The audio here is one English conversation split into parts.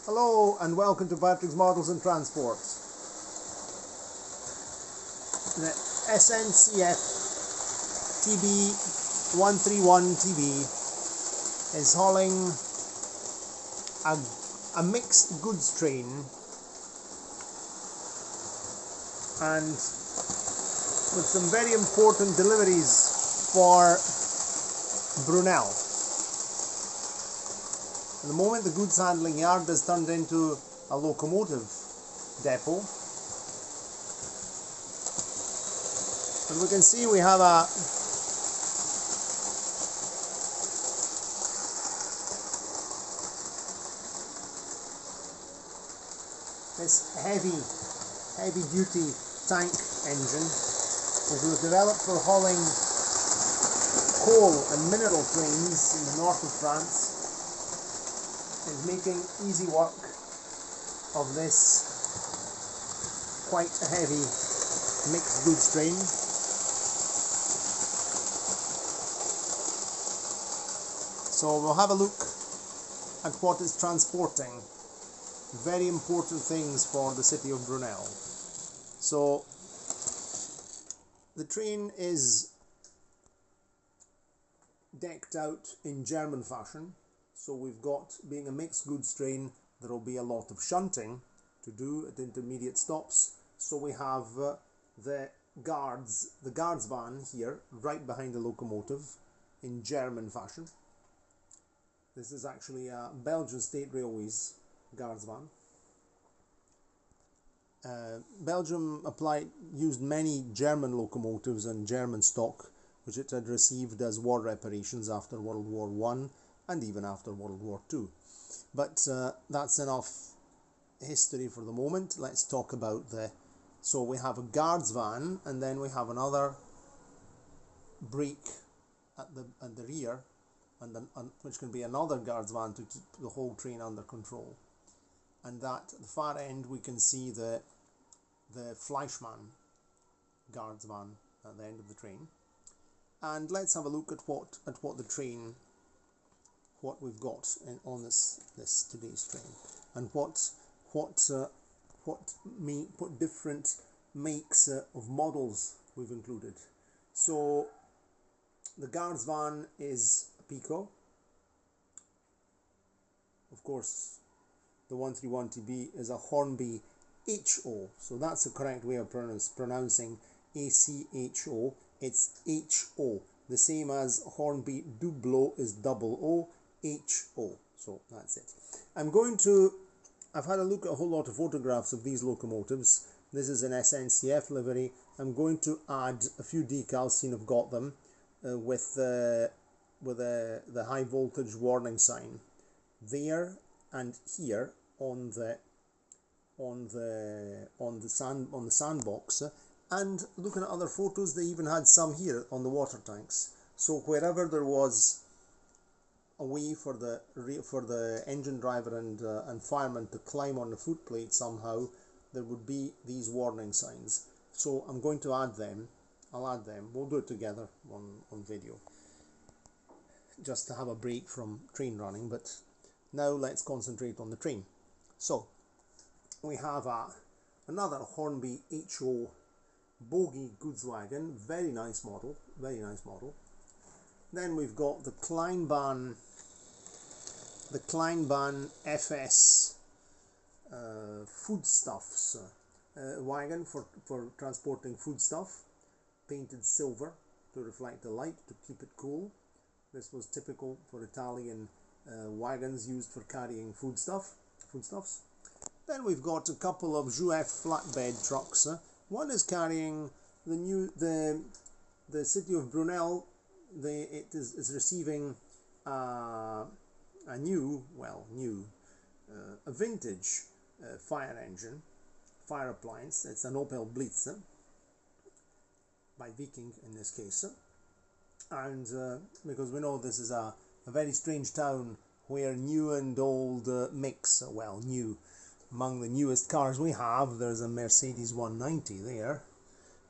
Hello and welcome to Patrick's Models and Transport. The SNCF TB131TB is hauling a mixed goods train and with some very important deliveries for Brunel. At the moment, the goods handling yard has turned into a locomotive depot. And we can see we have this heavy duty tank engine, which was developed for hauling coal and mineral trains in the north of France. Is making easy work of this quite heavy mixed goods train. So we'll have a look at what it's transporting. Very important things for the city of Brunel. So the train is decked out in German fashion. So we've got, being a mixed goods train, there will be a lot of shunting to do at intermediate stops. So we have the guards van here, right behind the locomotive, in German fashion. This is actually a Belgian State Railways guards van. Belgium used many German locomotives and German stock, which it had received as war reparations after World War I. And even after World War II. But that's enough history for the moment. Let's talk about so we have a guards van, and then we have another brake at the rear, which can be another guards van to keep the whole train under control. And at the far end we can see the Fleischmann guards van at the end of the train. And let's have a look at what the train, what we've got on this today's train, and what different makes of models we've included. So the guards van is a Pico. Of course, the 131TB is a Hornby HO. So that's the correct way of pronouncing ACHO. It's HO. The same as Hornby Doubleau is double O. HO. So that's it. I've had a look at a whole lot of photographs of these locomotives. This is an SNCF livery. I'm going to add a few decals, seen I've got them, with the high voltage warning sign there and here on the sandbox. And looking at other photos, they even had some here on the water tanks. So wherever there was a way for the engine driver and fireman to climb on the footplate somehow, there would be these warning signs. So I'm going to add them. I'll add them. We'll do it together on video, just to have a break from train running. But now let's concentrate on the train. So we have another Hornby HO bogie goods wagon. Very nice model. Very nice model. Then we've got the Kleinbahn FS foodstuffs wagon for transporting foodstuff, painted silver to reflect the light to keep it cool. This was typical for Italian wagons used for carrying foodstuffs. Then we've got a couple of Juef flatbed trucks. One is carrying the city of Brunel. It is receiving a vintage fire appliance. It's an Opel Blitz by Viking in this case. And because we know this is a very strange town where new and old mix. Well, new. Among the newest cars we have, there's a Mercedes 190 there.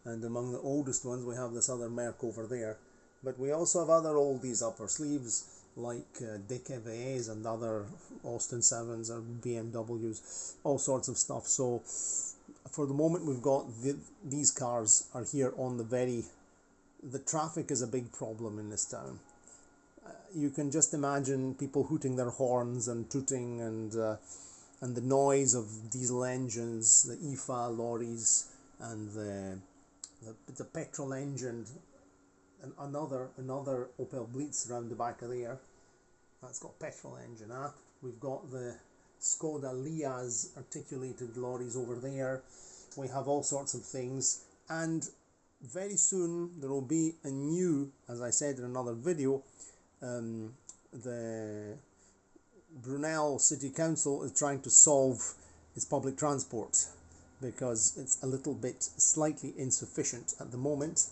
And among the oldest ones we have this other Merc over there. But we also have other oldies up our sleeves. like DKVs and other Austin 7s or BMWs, all sorts of stuff. So for the moment we've got these cars are here on the traffic is a big problem in this town. You can just imagine people hooting their horns and tooting and the noise of diesel engines, the IFA lorries, and the petrol engine, and another Opel Blitz around the back of there. That's got petrol engine. We've got the Skoda Liaz articulated lorries over there. We have all sorts of things, and very soon there will be a new, as I said in another video, the Brunel City Council is trying to solve its public transport because it's a little bit slightly insufficient at the moment,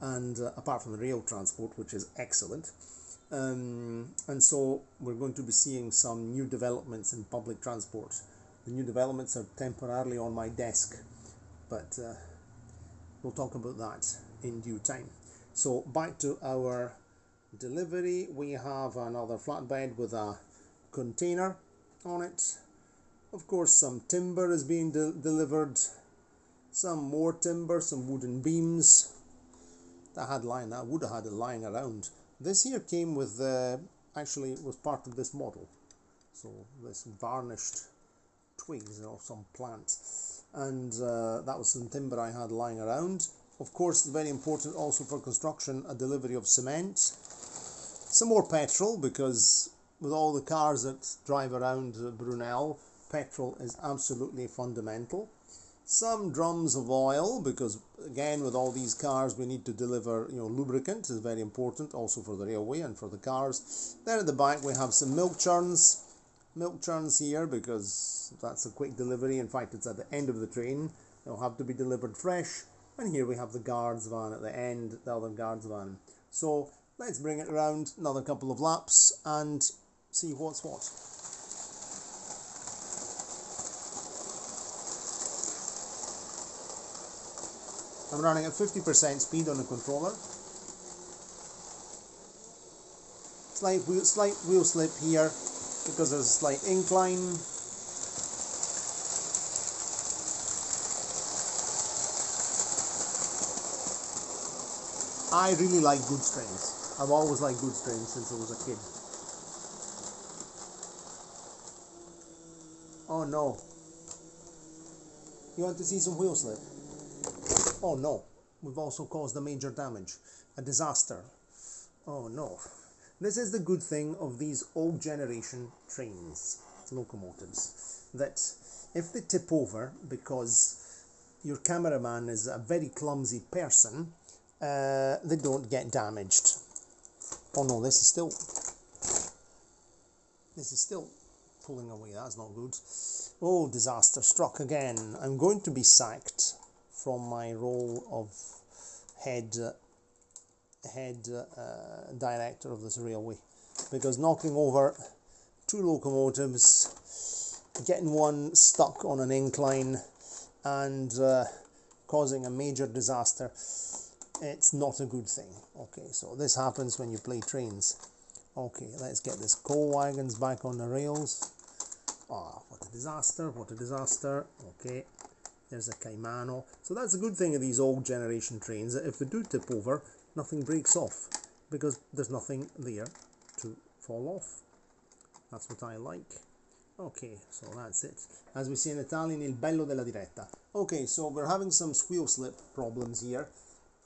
and apart from the rail transport, which is excellent, and so we're going to be seeing some new developments in public transport. The new developments are temporarily on my desk, but we'll talk about that in due time. So back to our delivery. We have another flatbed with a container on it. Of course, some timber is being delivered, some more timber, some wooden beams that I would have had it lying around. This here came with actually it was part of this model, so this varnished twigs of some plant, and that was some timber I had lying around. Of course, very important also for construction, a delivery of cement, some more petrol, because with all the cars that drive around Brunel, petrol is absolutely fundamental. Some drums of oil, because again with all these cars we need to deliver, lubricant is very important also for the railway and for the cars. Then at the back we have some milk churns here because that's a quick delivery. In fact, it's at the end of the train, they'll have to be delivered fresh. And here we have the guards van at the end, the other guards van. So let's bring it around another couple of laps and see what's what. I'm running at 50% speed on the controller. Slight wheel slip here because there's a slight incline. I really like goods trains. I've always liked goods trains since I was a kid. Oh no. You want to see some wheel slip? Oh no. We've also caused a major damage. A disaster. Oh no. This is the good thing of these old generation trains, locomotives, that if they tip over because your cameraman is a very clumsy person, they don't get damaged. Oh no, this is still pulling away. That's not good. Oh, disaster struck again. I'm going to be sacked from my role of head director of this railway, because knocking over two locomotives, getting one stuck on an incline, and causing a major disaster, it's not a good thing. Okay, so this happens when you play trains. Okay, let's get this coal wagons back on the rails. Ah, what a disaster, what a disaster. Okay, there's a Caimano. So that's a good thing of these old generation trains, that if they do tip over, nothing breaks off, because there's nothing there to fall off. That's what I like. Okay, so that's it. As we say in Italian, il bello della diretta. Okay, so we're having some wheel slip problems here.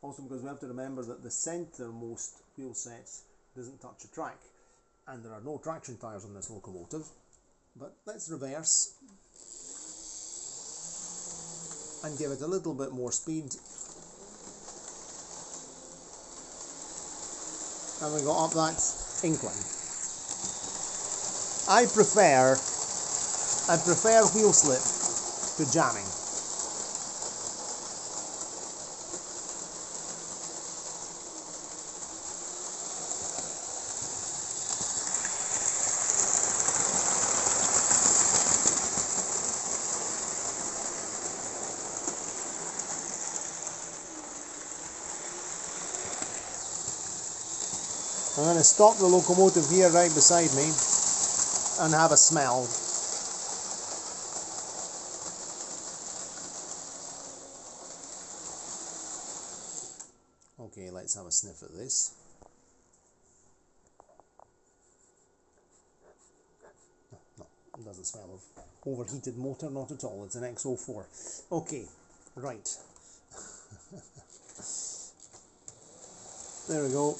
Also because we have to remember that the centermost wheel set doesn't touch a track, and there are no traction tyres on this locomotive. But let's reverse and give it a little bit more speed. And we go up that incline. I prefer wheel slip to jamming. I'm going to stop the locomotive here right beside me and have a smell. Okay, let's have a sniff at this. No, it doesn't smell of overheated motor, not at all. It's an XO4. Okay, right. There we go.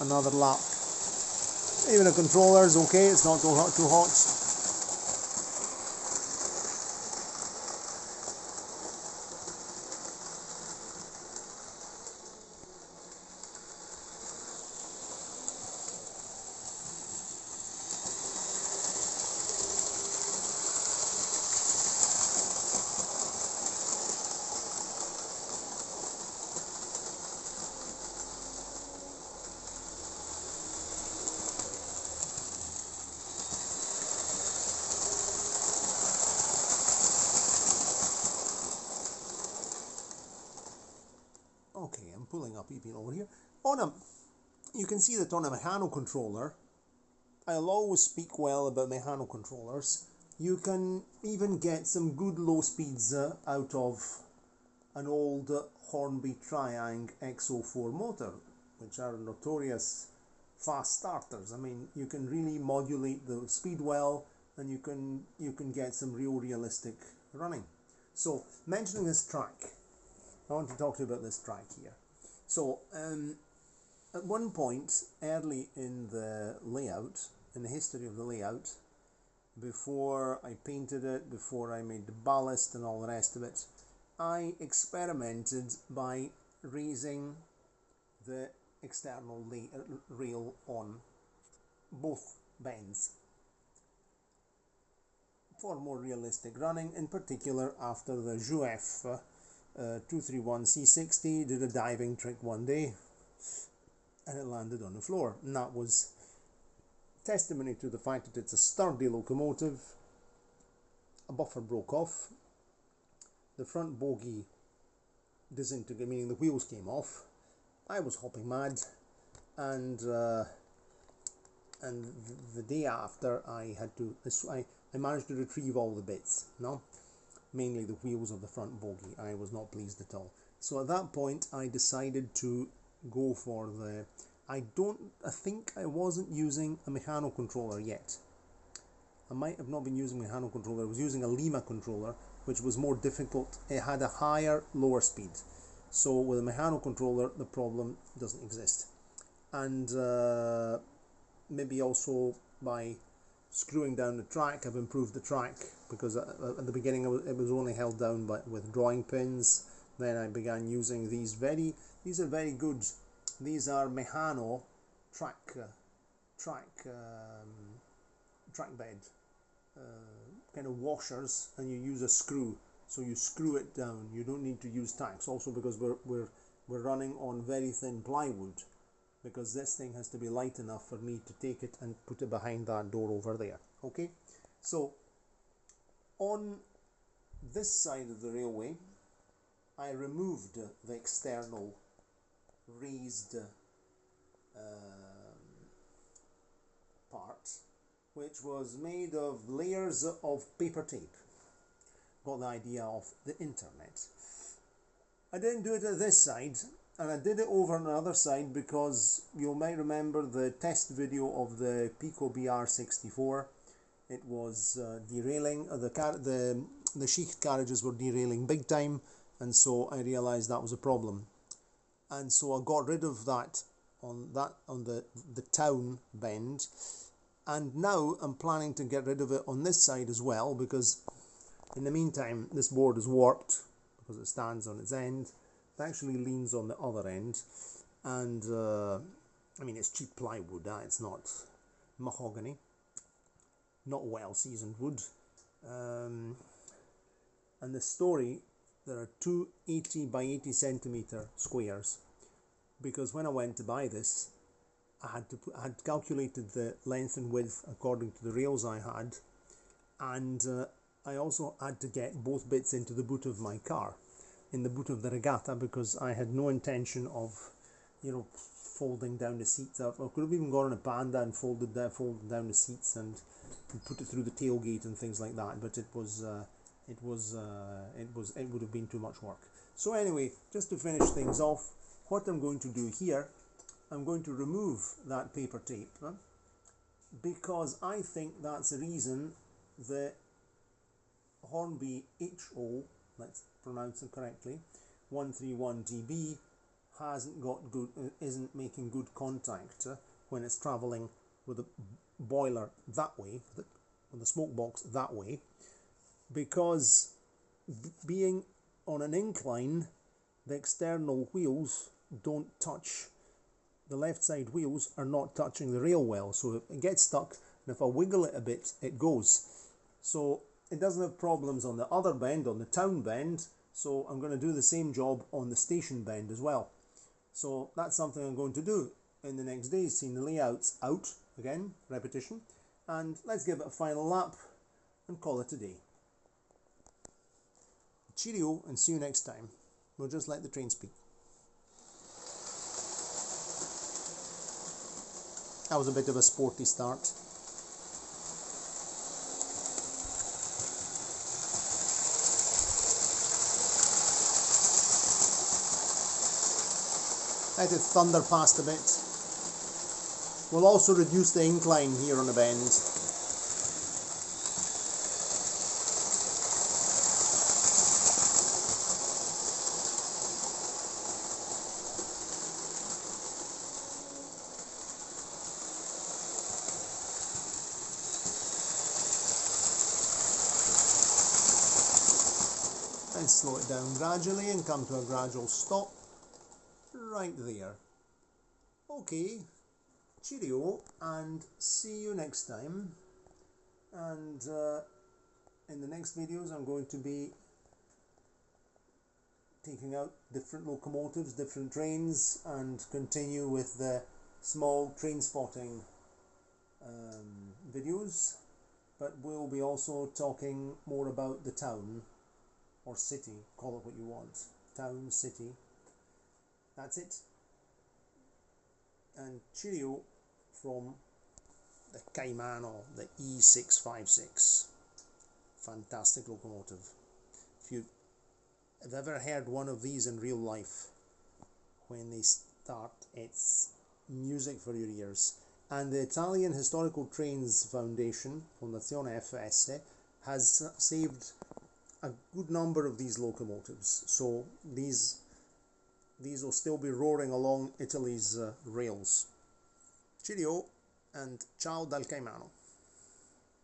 Another lap. Even the controller's okay, it's not too hot. Okay, I'm pulling up EP over here. You can see that on a mechanical controller, I'll always speak well about mechanical controllers. You can even get some good low speeds out of an old Hornby Triang XO4 motor, which are notorious fast starters. I mean, you can really modulate the speed well, and you can get some realistic running. So, mentioning this track, I want to talk to you about this track here. So, at one point, early in the layout, in the history of the layout, before I painted it, before I made the ballast and all the rest of it, I experimented by raising the external rail on both bends for more realistic running, in particular after the Juef 231 C60 did a diving trick one day and it landed on the floor, and that was testimony to the fact that it's a sturdy locomotive. A buffer broke off, the front bogie disintegrated, meaning the wheels came off. I was hopping mad, and the day after I managed to retrieve all the bits, mainly the wheels of the front bogie. I was not pleased at all. So at that point I decided to go for the, I think I wasn't using a mechanical controller yet. I might have not been using a mechanical controller. I was using a Lima controller, which was more difficult. It had a higher lower speed. So with a mechanical controller the problem doesn't exist. And maybe also by screwing down the track, I've improved the track, because at the beginning it was only held down with drawing pins. Then I began using these are very good. These are Mehano track bed kind of washers, and you use a screw. So you screw it down. You don't need to use tacks. Also because we're running on very thin plywood, because this thing has to be light enough for me to take it and put it behind that door over there. Okay, so on this side of the railway I removed the external raised part, which was made of layers of paper tape. Got the idea of the internet. I didn't do it at this side, and I did it over on the other side because you might remember the test video of the Pico BR64. It was derailing, the sheath carriages were derailing big time, and so I realized that was a problem. And so I got rid of that on the town bend, and now I'm planning to get rid of it on this side as well, because in the meantime this board is warped because it stands on its end. It actually leans on the other end, and I mean, it's cheap plywood, it's not mahogany, not well seasoned wood. And the story, there are two 80 by 80 centimeter squares, because when I went to buy this I had calculated the length and width according to the rails I had, and I also had to get both bits into the boot of my car, in the boot of the Regatta, because I had no intention of, folding down the seats. I could have even gone on a panda and folded down the seats and put it through the tailgate and things like that, but it would have been too much work. So anyway, just to finish things off, what I'm going to do here, I'm going to remove that paper tape, because I think that's the reason the Hornby HO, let's pronounce it correctly, 131GB isn't making good contact when it's travelling with the boiler that way, with the smoke box that way, because being on an incline, the external wheels don't touch, the left side wheels are not touching the rail well, so it gets stuck, and if I wiggle it a bit, it goes. So it doesn't have problems on the other bend, on the town bend, so I'm going to do the same job on the station bend as well. So that's something I'm going to do in the next days, seeing the layouts out, again, repetition, and let's give it a final lap and call it a day. Cheerio, and see you next time. We'll just let the train speak. That was a bit of a sporty start. Let it thunder past a bit. We'll also reduce the incline here on the bend. And slow it down gradually and come to a gradual stop right there. Okay, cheerio, and see you next time. And in the next videos I'm going to be taking out different locomotives, different trains, and continue with the small train spotting videos, but we'll be also talking more about the town or city, call it what you want, town, city. That's it. And cheerio from the Caimano, the E656. Fantastic locomotive. If you've ever heard one of these in real life, when they start, it's music for your ears. And the Italian Historical Trains Foundation, Fondazione FS, has saved a good number of these locomotives, so these will still be roaring along Italy's rails. Cheerio, and ciao dal Caimano.